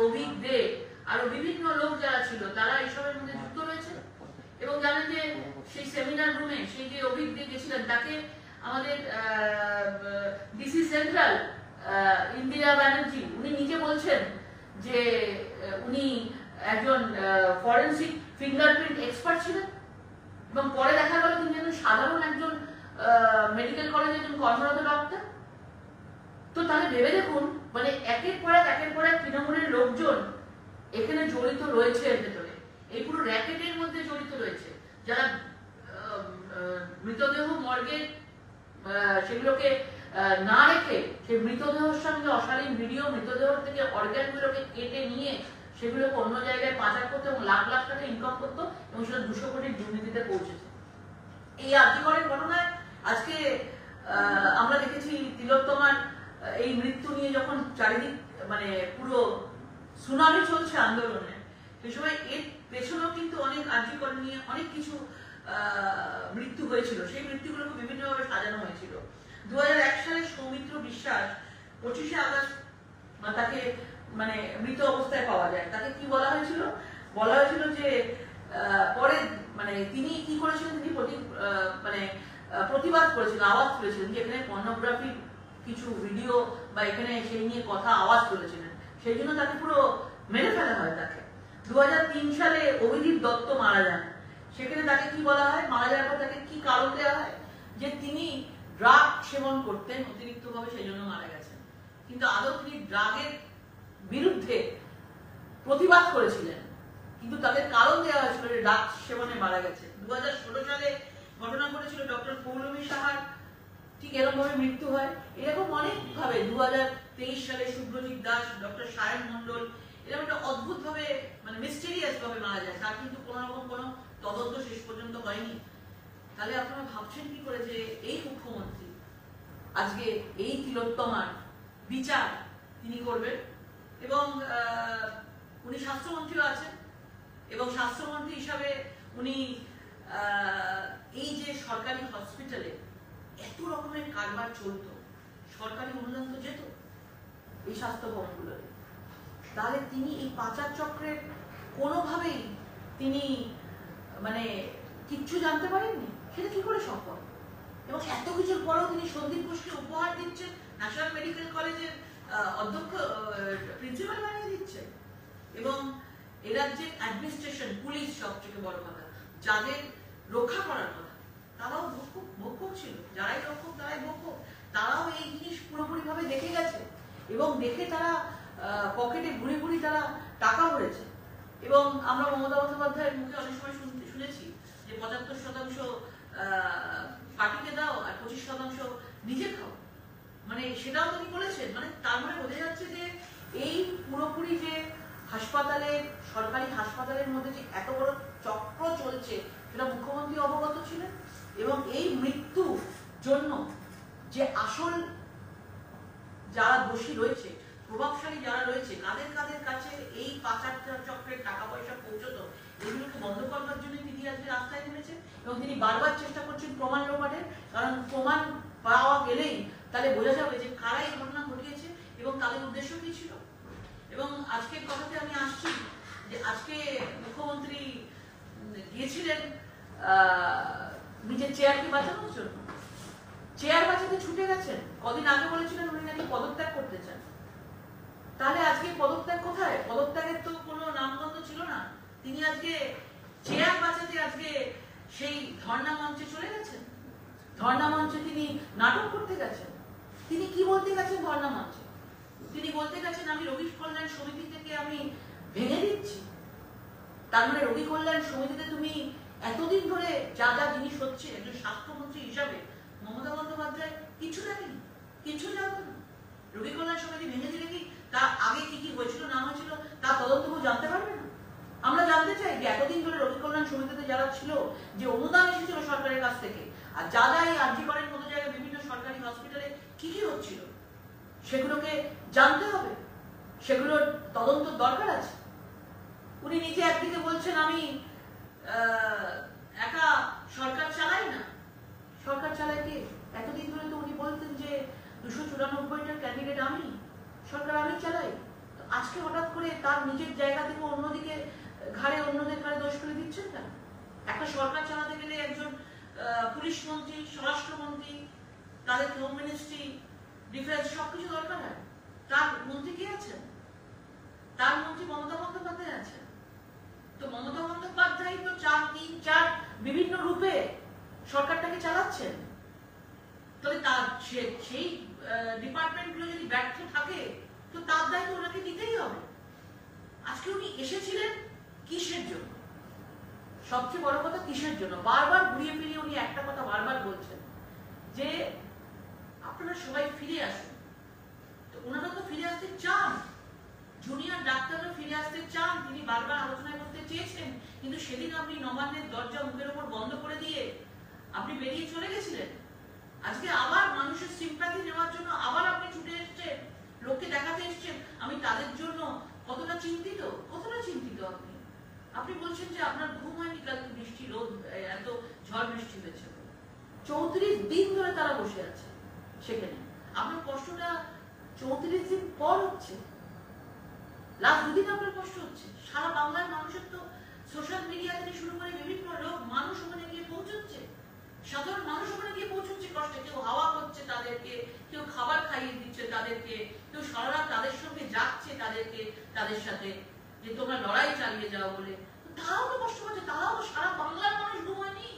অভিক দে আরো বিভিন্ন লোক যারা ছিল তারা এইসবের মধ্যে যুক্ত রয়েছে। এবং জানেন যে সেই সেমিনার রুমে সেই যে অভিক দে গেছিলেন তাকে আমাদের ডিসি সেন্ট্রাল ইন্দিরা ব্যানার্জি উনি নিজে বলছেন যে উনি একজন ফরেন্সিক ফিঙ্গারপ্রিন্ট এক্সপার্ট ছিলেন, এবং পরে দেখা গেল তিনি একজন সাধারণ একজন মেডিকেল কলেজে একজন কর্মরত ডক্টর। তো তাহলে ভেবে দেখুন, মানে একের পর এক তৃণমূলের লোকজন এখানে জড়িত রয়েছে, এর ভেতরে এই পুরো র্যাকেটের মধ্যে জড়িত রয়েছে, যারা মৃতদেহ মর্গে সেগুলোকে না রেখে সেই মৃতদেহের সঙ্গে অশালীন ভিডিও, মৃতদেহ থেকে অর্গ্যানগুলোকে কেটে নিয়ে সেগুলোকে অন্য জায়গায় পাচার করতো এবং লাখ লাখ টাকা ইনকাম করতো, এবং সেটা 200 কোটির দুর্নীতিতে পৌঁছেছে। এই আর্যিকরের ঘটনায় আজকে আমরা দেখেছি তিলোত্তমার এই মৃত্যু নিয়ে যখন চারিদিক মানে পুরো সুনামি চলছে আন্দোলনে, সেই সময় এর পেছনেও কিন্তু অনেক আর্যিকর নিয়ে অনেক কিছু মৃত্যু হয়েছিল, সেই মৃত্যুগুলোকে বিভিন্নভাবে সাজানো হয়েছিল। 2001 সালে সৌমিত্র বিশ্বাস 25শে আগস্ট তাকে মানে মৃত অবস্থায় পাওয়া যায়। তাকে কি বলা হয়েছিল? বলা হয়েছিল যে পরে মানে তিনি কি করেছিলেন, তিনি মানে প্রতিবাদ করেছিলেন, আওয়াজ তুলেছিলেন যে এখানে পর্নোগ্রাফির কিছু ভিডিও বা এখানে সেই নিয়ে কথা আওয়াজ তুলেছিলেন, সেই জন্য তাকে পুরো মেরে ফেলা হয় তাকে। 2003 সালে অভিজিৎ দত্ত মারা যান, সেখানে তাকে কি বলা হয়, মারা যাওয়ার পর তাকে কি কারণ দেওয়া হয়, যে তিনি ড্রাগ সেবন করতেন অতিরিক্তভাবে, সেই জন্য মারা গেছেন। কিন্তু আদৌ তিনি ড্রাগের বিরুদ্ধে প্রতিবাদ করেছিলেন, কিন্তু তাদের কারণ দেওয়া হয়েছিল যে ড্রাগ সেবনে মারা গেছে। 2016 সালে ঘটনা ঘটেছিল ডক্টর পৌলমী সাহার, ঠিক এরকম ভাবে মৃত্যু হয়। এরকম অনেক ভাবে 2023 সালে শুভ্রজিৎ দাস, ডক্টর সায়ন মন্ডল এরকম একটা অদ্ভুত ভাবে মানে মিস্টেরিয়াস ভাবে মারা যায়, তার কিন্তু কোন রকম কোনো তদন্ত শেষ পর্যন্ত হয়নি। তাহলে আপনারা ভাবছেন কি করে যে এই মুখ্যমন্ত্রী আজকে এই তিলোত্তমার বিচার তিনি করবেন? এবং উনি স্বাস্থ্যমন্ত্রীও আছেন, এবং স্বাস্থ্যমন্ত্রী হিসাবে উনি এই যে সরকারি হসপিটালে এত রকমের কারবার চলতো, সরকারি অনুদান তো যেত এই স্বাস্থ্য ভবনগুলোতে, তাহলে তিনি এই পাচার চক্রের কোনোভাবেই তিনি মানে কিচ্ছু জানতে পারেননি, সেটা কি করে সম্ভব? এবং এত কিছুর পরেও তিনি সন্দীপ ঘোষকে উপহার দিচ্ছেন, ন্যাশনাল মেডিকেল কলেজের অধ্যক্ষ প্রিন্সিপাল বানিয়ে দিচ্ছেন, এবং এ রাজ্যের অ্যাডমিনিস্ট্রেশন, পুলিশ সবথেকে বড় কথা, যাদের রক্ষা করার কথা তারাও ভক্ষক ছিল, যারাই রক্ষক তারাই ভক্ষক, তারাও এই জিনিস পুরোপুরি ভাবে দেখে গেছে, এবং দেখে তারা পকেটে ঘুরে ঘুরে তারা টাকা ভরেছে। এবং আমরা মমতা বন্দ্যোপাধ্যায়ের মুখে অনেক সময় শুনেছি যে 75% পার্টিকে দাও আর 25% নিজে খাও, মানে সেটাও তিনি বলেছেন। মানে তার মানে বোঝা যাচ্ছে যে এই পুরোপুরি যে হাসপাতালে, সরকারি হাসপাতালের মধ্যে যে এত বড় চক্র চলছে সেটা মুখ্যমন্ত্রী অবগত ছিলেন, এবং এই মৃত্যুর জন্য যে আসল যারা দোষী রয়েছে, প্রভাবশালী যারা রয়েছে, কাদের কাদের কাছে এই পাচার চক্রের টাকা পয়সা পৌঁছতো, এগুলোকে বন্ধ করবার জন্য তিনি আজকে রাস্তায় নেমেছেন, এবং তিনি বারবার চেষ্টা করছেন প্রমাণ লোপাটের, কারণ প্রমাণ পাওয়া গেলেই তাহলে বোঝা যাবে যে কারা এই ঘটনা ঘটিয়েছে এবং তাদের উদ্দেশ্য কি ছিল। এবং আজকের কথাতে আমি আসছি যে আজকে মুখ্যমন্ত্রী গিয়েছিলেন নিজের চেয়ারকে বাঁচানোর জন্য, চেয়ার বাঁচাতে ছুটে গেছেন। কদিন আগে বলেছিলেন উনি নাকি পদত্যাগ করতে চান, তাহলে আজকে পদত্যাগ কোথায়? পদত্যাগের তো কোনো নামগন্ধ ছিল না। তিনি আজকে চেয়ার বাঁচাতে আজকে সেই ধর্ণা মঞ্চে চলে গেছেন, ধর্ণা মঞ্চে তিনি নাটক করতে গেছেন। তিনি কি বলতে গেছেন ধর্ণা মঞ্চে? তিনি বলতে গেছেন আমি রোগী কল্যাণ সমিতি থেকে আমি ভেঙে দিচ্ছি। তার মানে রোগী কল্যাণ সমিতিতে তুমি এতদিন ধরে যা যা জিনিস হচ্ছে একজন স্বাস্থ্যমন্ত্রী হিসাবে মমতা বন্দ্যোপাধ্যায় কিছু জানেনি, কিছু জানতো না। রোগী কল্যাণ সমিতি ভেঙে দিলে কি তার আগে কি কি হয়েছিল না হয়েছিল তা তদন্ত জানতে পারবে না? আমরা জানতে চাই যে এতদিন ধরে রোগী কল্যাণ সমিতিতে যারা ছিল, যে অনুদান এসেছিল সরকারের কাছ থেকে, আর যা যা এই আরজিকরের মতো জায়গায় বিভিন্ন সরকারি হসপিটালে কি কি হচ্ছিল, সেগুলোকে জানতে হবে, সেগুলোর তদন্ত দরকার আছে। উনি নিজে একদিকে বলছেন আমি একা সরকার চালাই না, সরকার চালায় কে? এতদিন ধরে তো উনি বলতেন যে 294টা ক্যান্ডিডেট আমি, সরকার আমি চালাই। আজকে হঠাৎ করে তার নিজের জায়গা থেকে অন্যদিকে অন্যদের ঘাড়ে দোষ ফেলে দিচ্ছেন কেন? একটা সরকার চালাতে গেলে একজন পুলিশ মন্ত্রী, স্বরাষ্ট্রমন্ত্রী, তাদের হোম মিনিস্ট্রি, ডিফেন্স সবকিছু দরকার হয়। তার মন্ত্রী কে আছেন? তার মন্ত্রী মমতা বন্দ্যোপাধ্যায় আছেন। তো মমতা বন্দ্যোপাধ্যায় তো 4 বিভিন্ন রূপে সরকারটাকে চালাচ্ছেন। তাহলে তার সেই ডিপার্টমেন্টগুলো যদি ব্যর্থ থাকে তো তার দায়িত্ব ওনাকে নিতেই হবে। আজকে উনি এসেছিলেন কিসের জন্য? সবচেয়ে বড় কথা কিসের জন্য? বারবার ঘুরিয়ে ফিরিয়ে উনি একটা কথা বারবার বলছেন যে আপনারা সবাই ফিরে আসুন। তো ওনারা তো ফিরে আসতে চান, জুনিয়র ডাক্তাররা ফিরে আসতে চান, তিনি বারবার আলোচনা করতে চেয়েছেন, কিন্তু সেদিন আপনি নবান্নের দরজা মুখের উপর বন্ধ করে দিয়ে আপনি বেরিয়ে চলে গেছিলেন। আজকে আবার মানুষের সিম্প্যাথি নেওয়ার জন্য আবার আপনি ছুটে এসেছেন, লোককে দেখাতে এসেছেন আমি তাদের জন্য কতটা চিন্তিত। আপনি আপনি বলছেন যে আপনার ঘুম হয়নি, কালকে বৃষ্টি, রোদ, এত ঝড় বৃষ্টি হয়েছে। 34 দিন ধরে তারা বসে আছে সেখানে। আপনার কষ্টটা 34 দিন পর হচ্ছে, লাস্ট 2 দিন আপনার কষ্ট হচ্ছে। সারা বাংলার মানুষের তো সোশ্যাল মিডিয়া থেকে শুরু করে বিভিন্ন লোক মানুষ ওখানে গিয়ে পৌঁছচ্ছে, সাধারণ মানুষ ওখানে গিয়ে পৌঁছচ্ছে কষ্টে। কেউ হাওয়া করছে তাদেরকে, কেউ খাবার খাইয়ে দিচ্ছে তাদেরকে, কেউ সারা রাত তাদের সঙ্গে যাচ্ছে তাদের সাথে যে তোমরা লড়াই চালিয়ে যাও বলে। তারাও তো কষ্ট পাচ্ছে, তারাও তো, সারা বাংলার মানুষ ঘুমায়নি।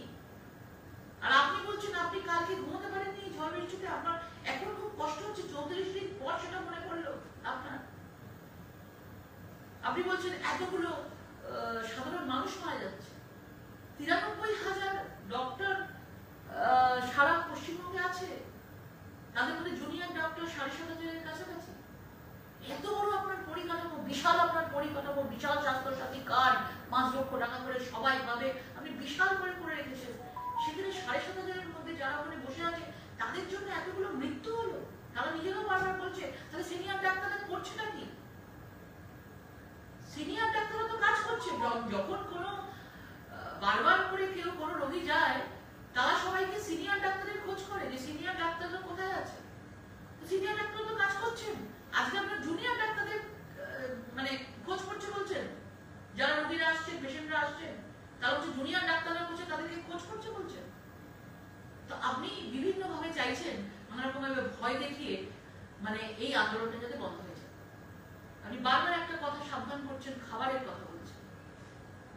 আর আপনি বলছেন আপনি কালকে ঘুমাতে পারেননি ঝড় বৃষ্টিতে, আপনার এখন খুব কষ্ট হচ্ছে। 34 দিন পর সেটা মনে পড়লো আপনার। আপনি বলছেন এতগুলো সাধারণ মানুষ মারা যাচ্ছে। 93,000 ডক্টর সারা পশ্চিমবঙ্গে আছে, তাদের মধ্যে জুনিয়র ডক্টর 7,500-এর কাছাকাছি। এত বড় আপনার পরিকাঠামো, বিশাল আপনার পরিকাঠামো, বিশাল স্বাস্থ্যসাথী কার্ড, 5 লক্ষ টাকা করে সবাই পাবে, আপনি বিশাল করে রেখেছেন। সেখানে 7,500-এর মধ্যে যারা ওখানে বসে আছে তাদের জন্য এতগুলো মৃত্যু হলো। তারা নিজেরাও বারবার বলছে তাহলে সিনিয়র ডাক্তাররা করছেটা কি? সিনিয়র ডাক্তাররা তো কাজ করছে। যখন কোনো বারবার করে কেউ কোনো রোগী যায় তারা সবাইকে সিনিয়র ডাক্তারের খোঁজ করে যে সিনিয়র ডাক্তাররা কোথায় আছে। সিনিয়র ডাক্তার তো কাজ করছেন। আজকে আপনার জুনিয়র ডাক্তারদের মানে খোঁজ করছে বলছেন, যারা রোগীরা আসছেন, পেশেন্টরা আসছেন, তারা হচ্ছে জুনিয়র ডাক্তাররা বলছে তাদেরকে খোঁজ করছে বলছেন। তো আপনি বিভিন্ন ভাবে চাইছেন নানা রকম ভাবে ভয় দেখিয়ে মানে এই আন্দোলনটা যাতে বন্ধ হয়ে যায়। আপনি বারবার একটা কথা সাবধান করছেন, খাবারের কথা বলছেন।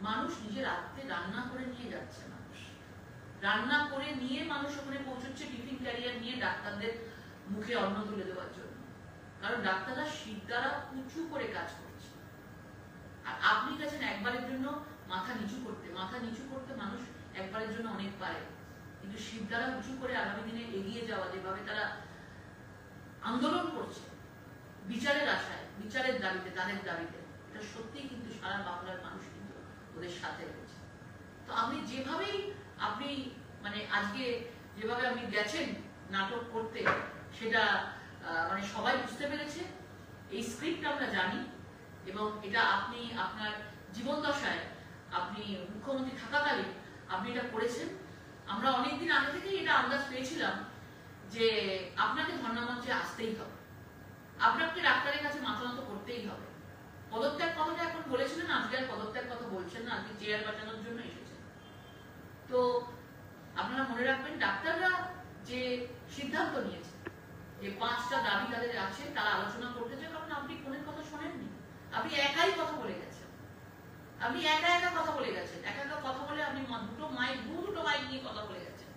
মানুষ নিজের আত্মে রান্না করে নিয়ে যাচ্ছে, মানুষ রান্না করে নিয়ে মানুষ ওখানে পৌঁছচ্ছে টিফিন ক্যারিয়ার নিয়ে ডাক্তারদের মুখে অন্ন তুলে দেওয়ার জন্য। কারণ ডাক্তাররা শীত দ্বারা উঁচু করে কাজ করছে, আর আপনি গেছেন একবারের জন্য মাথা নিচু করতে মানুষ একবারের জন্য অনেক পারে, কিন্তু শীত দ্বারা উঁচু করে আগামী দিনে এগিয়ে যাওয়া, যেভাবে তারা আন্দোলন করছে বিচারের আশায়, বিচারের দাবিতে, তাদের দাবিতে, এটা সত্যিই কিন্তু সারা বাংলার মানুষ কিন্তু ওদের সাথে রয়েছে। তো আপনি যেভাবেই আপনি মানে আজকে যেভাবে আপনি গেছেন নাটক করতে, সেটা মানে সবাই বুঝতে পেরেছে। এই স্ক্রিপ্ট আমরা জানি, এবং এটা আপনি আপনার জীবন দশায় আপনি মুখ্যমন্ত্রী থাকাকালীন আপনি এটা করেছেন। আমরা অনেকদিন আগে থেকেই এটা আন্দাজ পেয়েছিলাম যে আপনাকে ধর্ণামঞ্চে আসতেই হবে, আপনাকে ডাক্তারের কাছে মাথা নত করতেই হবে। পদত্যাগ কথাটা এখন বলেছিলেন, আজকে আর পদত্যাগ কথা বলছেন না, আজকে চেয়ার বাঁচানোর জন্য এসেছেন। তো আপনারা মনে রাখবেন, ডাক্তাররা যে সিদ্ধান্ত নিয়েছে যে 5টা দাবি তাদের আছে, তারা আলোচনা করতে চায়, কারণ আপনি কোনের কথা শোনেননি, আপনি একাই কথা বলে গেছেন, আপনি একা কথা বলে গেছেন, একা কথা বলে আপনি দুটো মাইক নিয়ে কথা বলে গেছেন,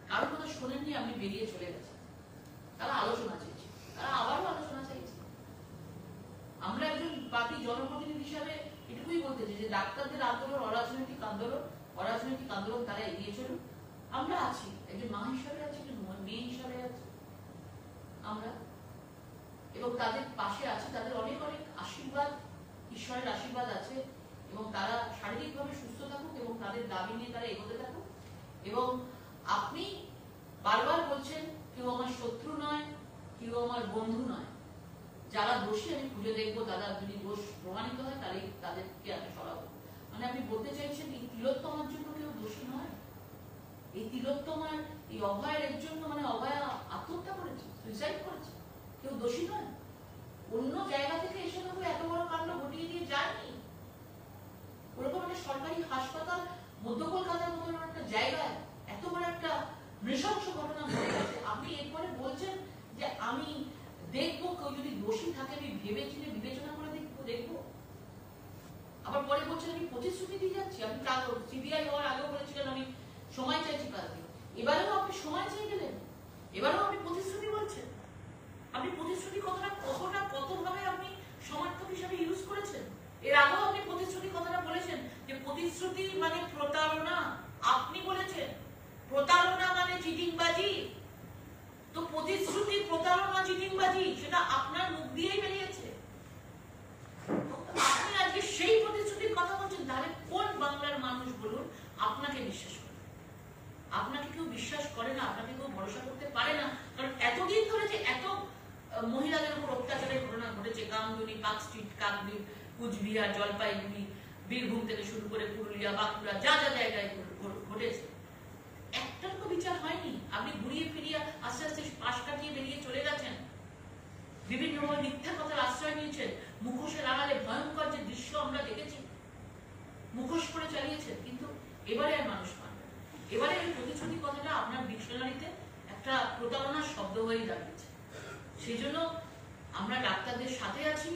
কারোর কথা শোনেননি, আপনি বেরিয়ে চলে গেছেন। তারা আলোচনা চেয়েছে, তারা আবারও আলোচনা চাইছে। আমরা একজন পার্টি জনপ্রতিনিধি হিসাবে এটুকুই বলতে চাই যে ডাক্তারদের আন্দোলন অরাজনৈতিক আন্দোলন তারা এগিয়ে চলুন। আমরা আছি, একজন মা হিসাবে আছি, একজন মেয়ে হিসাবে আছি আমরা, এবং তাদের পাশে আছে, তাদের অনেক আশীর্বাদ, ঈশ্বরের আশীর্বাদ আছে, এবং তারা শারীরিকভাবে সুস্থ থাকুক এবং তাদের দাবি নিয়ে তারা এগোতে থাকুক। এবং আপনি বারবার বলছেন কেউ আমার শত্রু নয়, কেউ আমার বন্ধু নয়, যারা দোষী আমি খুঁজে দেখবো, দাদা যদি দোষ প্রমাণিত হয় তাহলে তাদেরকে আমি সরাবো। মানে আপনি বলতে চাইছেন এই তিলোত্তমার জন্য কেউ দোষী নয়, এই তিলোত্তমার এই অভয়ের জন্য মানে অভয়া আত্মহত্যা করেছে, সুইসাইড করেছে, কেউ দোষী নয়। অন্য জায়গা থেকে এসে তো এত বড় কাণ্ড ঘটিয়ে দিয়ে যায়নি। ওরকম একটা সরকারি হাসপাতাল মধ্য কলকাতার মতো একটা জায়গায় এত বড় একটা নৃশংস ঘটনা ঘটে গেছে। আপনি এরপরে বলছেন যে আমি দেখবো কেউ যদি দোষী থাকে আমি ভেবে চিনে বিবেচনা করে দেখবো। আবার পরে বলছেন আমি প্রতিশ্রুতি দিয়ে যাচ্ছি। আপনি সিবিআই হওয়ার আগেও বলেছিলেন আমি সময় চাইছি কালকে, এবারেও আপনি সময় চেয়ে গেলেন, এবারেও আপনি প্রতিশ্রুতি বলছেন। আপনি প্রতিশ্রুতি কথাটা কতভাবে আপনি সমর্থক হিসেবে ইউজ করেছেন। এর আগেও আপনি প্রতিশ্রুতি কথাটা বলেছেন যে প্রতিশ্রুতি মানে প্রতারণা। আপনি বলেছেন প্রতারণা মানে চিটিংবাজি। তো প্রতিশ্রুতি প্রতারণা চিটিংবাজি সেটা আপনার মুখ দিয়েই বেরিয়েছে। আপনি আজকে সেই প্রতিশ্রুতির কথা বলছেন, তাহলে কোন বাংলার মানুষ বলুন আপনাকে বিশ্বাস করে? আপনাকে কেউ বিশ্বাস করে না, আপনাকে কেউ ভরসা করতে পারে না। কারণ এতদিন ধরে যে এত মহিলাদের উপর অত্যাচারের ঘটনা ঘটেছে, কামদুনি, পার্ক স্ট্রিট, কাকদ্বীপ, কুচবিহার, জলপাইগুড়ি, বীরভূম থেকে শুরু করে পুরুলিয়া, বাঁকুড়া, যা যা জায়গায় ঘটেছে, একটার তো বিচার হয়নি। আপনি ঘুরিয়ে ফিরিয়ে আস্তে আস্তে পাশ কাটিয়ে বেরিয়ে চলে গেছেন। বিভিন্নভাবে মিথ্যা কথার আশ্রয় নিয়েছেন। মুখোশের আড়ালে ভয়ঙ্কর যে দৃশ্য আমরা দেখেছি, মুখোশ করে চালিয়েছেন। কিন্তু এবারে আর মানুষ মানবে না। এবারে এই প্রতিশ্রুতি কথাটা আপনার ডিকশনারিতে একটা প্রতারণার শব্দ হয়ে দাঁড়িয়েছে। সেই জন্য আমরা ডাক্তারদের সাথে আছি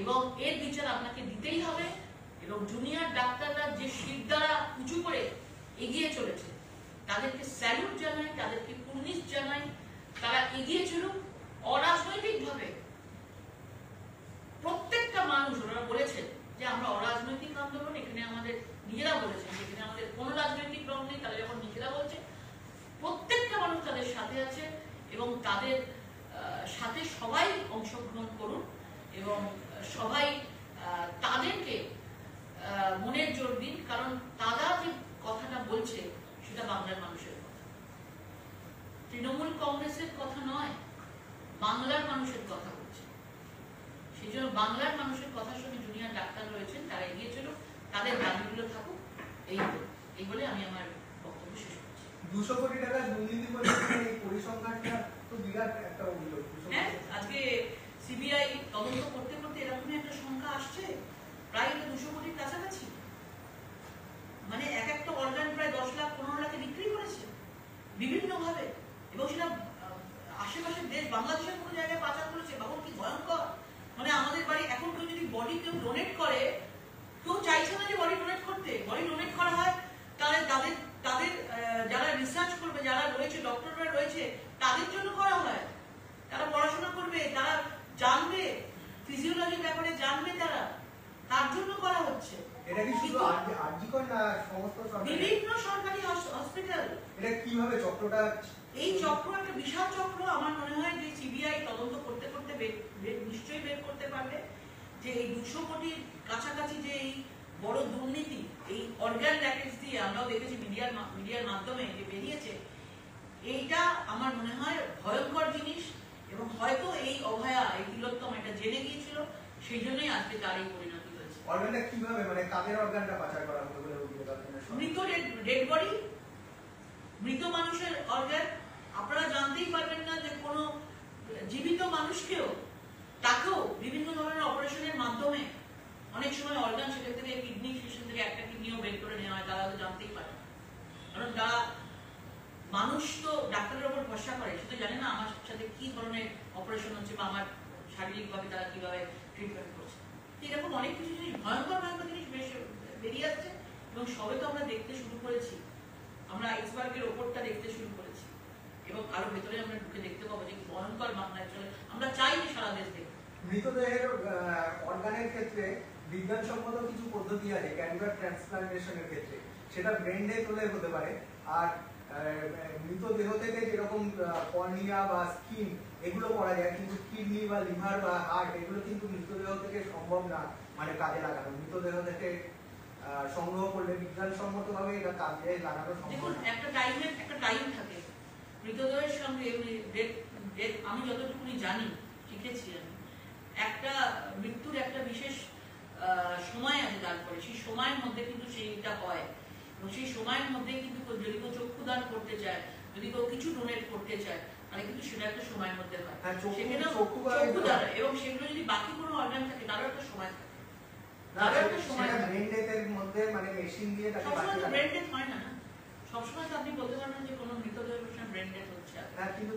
এবং এর বিচার আপনাকে দিতেই হবে। এবং জুনিয়র ডাক্তাররা যে শির দ্বারা উঁচু করে এগিয়ে চলেছে তাদেরকে স্যালুট জানাই, তাদেরকে কুর্নিশ জানাই। তারা এগিয়ে চলুক অরাজনৈতিক ভাবে। প্রত্যেকটা মানুষ ওনারা বলেছেন যে আমরা অরাজনৈতিক আন্দোলন, এখানে আমাদের নিজেরা বলেছেন এখানে আমাদের কোনো রাজনৈতিক রং নেই। তারা যখন নিজেরা বলছে প্রত্যেকটা মানুষ তাদের সাথে আছে এবং তাদের সাথে সবাই অংশগ্রহণ করুন এবং সবাই তাদেরকে মনের জোর দিন। কারণ তারা যে কথাটা বলছে সেটা বাংলার মানুষের কথা, তৃণমূল কংগ্রেসের কথা নয়, বাংলার মানুষের কথা বলছে। সেই জন্য বাংলার মানুষের কথার সঙ্গে জুনিয়র ডাক্তার রয়েছেন, তারা এগিয়ে চলুক, তাদের দাবিগুলো থাকুক। এই বলে আমি আমার বক্তব্য শেষ করছি। 200 কোটি টাকা দুর্নীতি করে এই পরিসংখ্যানটা তো বিরাট একটা অভিযোগ। হ্যাঁ, আজকে সিবিআই তদন্ত করতে করতে এরকমই একটা সংখ্যা আসছে, প্রায় 200 কোটির কাছাকাছি। মানে এক একটা অর্গান প্রায় 10 লাখ 15 লাখে বিক্রি করেছে বিভিন্ন ভাবে, এবং সেটা আশেপাশের দেশ বাংলাদেশের কোনো জায়গায় পাচার করেছে। বাবু কি ভয়ঙ্কর! মানে আমাদের বাড়ি এখন কেউ যদি বডি কেউ ডোনেট করে, কেউ চাইছে না যে বডি ডোনেট করতে। বডি ডোনেট করা হয় তাহলে তাদের যারা রিসার্চ করবে, যারা রয়েছে, ডক্টররা রয়েছে, তাদের জন্য করা হয়। তারা পড়াশোনা করবে, তারা জানবে, ফিজিওলজির ব্যাপারে জানবে, তার জন্য করা হচ্ছে। এটা কি শুধু আরজিকর না সমস্ত সরকারি বিভিন্ন সরকারি হসপিটাল? এটা কিভাবে চক্রটা? এই চক্র একটা বিশাল চক্র। আমার মনে হয় যে সিবিআই তদন্ত করতে করতে নিশ্চয়ই বের করতে পারবে যে এই 200 কোটির কাছাকাছি যে এই বড় দুর্নীতি, এই অর্গান প্যাকেজ দিয়ে আমরাও দেখেছি মিডিয়ার মাধ্যমে যে বেরিয়েছে, এইটা আমার মনে হয় ভয়ঙ্কর জিনিস। এবং হয়তো এই অভয়া, এই তিলোত্তম এটা জেনে গিয়েছিল, সেই জন্যই আজকে তার এই পরিণতি হয়েছে। অর্গানটা কিভাবে, মানে কাদের অর্গানটা পাচার করা হবে বলে অভিযোগ? মৃত ডেড বডি, মৃত মানুষের অর্গান। আপনারা জানতেই পারবেন না যে কোনো জীবিত মানুষকেও, তাকেও বিভিন্ন ধরনের অপারেশনের মাধ্যমে অনেক সময় অর্গান সেখান থেকে কিডনি, সেখান থেকে একটা কিডনিও বের করে নেওয়া হয়। তারা তো জানতেই পারে না, কারণ তারা মানুষ তো ডাক্তারের উপর ভরসা করে, সে তো জানে না আমার সাথে কি ধরনের অপারেশন হচ্ছে বা আমার শারীরিকভাবে তারা কিভাবে ট্রিটমেন্ট করছে। এরকম অনেক কিছু জিনিস, ভয়ঙ্কর ভয়ঙ্কর জিনিস বেরিয়ে যাচ্ছে এবং সবে তো আমরা দেখতে শুরু করেছি। আমরা আইসবার্গের ওপরটা দেখতে শুরু করেছি এবং আরো ভেতরে আমরা ঢুকে দেখতে পাবো যে ভয়ঙ্কর বাংলায় চলে। আমরা চাই যে সারা দেশ দেখতে। মৃতদেহের অর্গানের ক্ষেত্রে বিজ্ঞানসম্মত কিছু পদ্ধতি আছে ক্যান্সার ট্রান্সপ্লান্টেশনের ক্ষেত্রে, সেটা ব্রেন ডেথ হলে হতে পারে। আর মৃতদেহ থেকে যেরকম কর্নিয়া বা স্কিন এগুলো করা যায়, কিন্তু কিডনি বা লিভার বা হার্ট এগুলো কিন্তু মৃতদেহ থেকে সম্ভব না, মানে কাজে লাগানো। মৃতদেহ থেকে সংগ্রহ করলে বিজ্ঞানসম্মত ভাবে এটা কাজে লাগানো সম্ভব। একটা টাইম থাকে মৃতদেহের সঙ্গে। আমি যতটুকুনি জানি, শিখেছি আমি, একটা মৃত্যুর একটা বিশেষ সময় আছে, তারপরে সেই সময়ের মধ্যে কিন্তু সেইটা হয়। এবং সেই সময়ের মধ্যে কিন্তু যদি কেউ চক্ষুদান করতে চায়, যদি কেউ কিছু ডোনেট করতে চায়, মানে কিন্তু সেটা একটা সময়ের মধ্যে হয়। হ্যাঁ, সেখানেও চক্ষু চক্ষু দ্বারা, এবং সেগুলো যদি বাকি কোনো অর্গান থাকে তারও একটা সময় থাকে। তারও একটা সময় থাকে। ব্রেন ডেথের মধ্যে মানে মেশিন দিয়ে তাকে সবসময় বাঁচিয়ে তো রাখা। ব্রেন ডেথ হয় না। সবসময় তো আপনি বলতে পারবেন যে কোনো মৃতদেহের পেছনে ব্রেন ডেথ হচ্ছে। হ্যাঁ, কিন্তু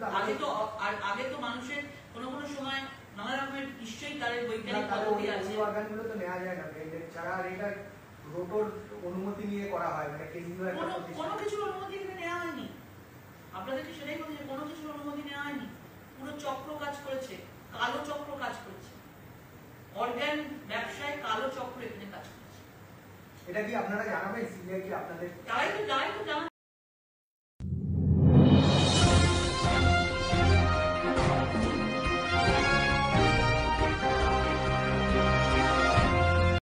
আগে তো মানুষের কোনো কোনো সময় নানা রকমের নিশ্চয়ই তার বৈজ্ঞানিক পদ্ধতি আছে। অর্গানগুলো তো নেওয়া যায় না ব্রেন ডেথ ছাড়া, আর এটা রোটর অনুমতি নিয়ে করা হয়, মানে কেন্দ্রীয় একটা প্রতিষ্ঠান। কোনো কিছুর অনুমতি এখানে নেওয়া হয়নি। আপনাদেরকে সেটাই বলছি, কোনো কিছুর অনুমতি নেওয়া হয়নি। পুরো চক্র কাজ করেছে, কালো চক্র কাজ করেছে। অর্গান ব্যবসায় কালো চক্র এখানে কাজ করেছে। এটা কি আপনারা জানাবেন? সিবিআই কি আপনাদের? তারাই তো জানাবে।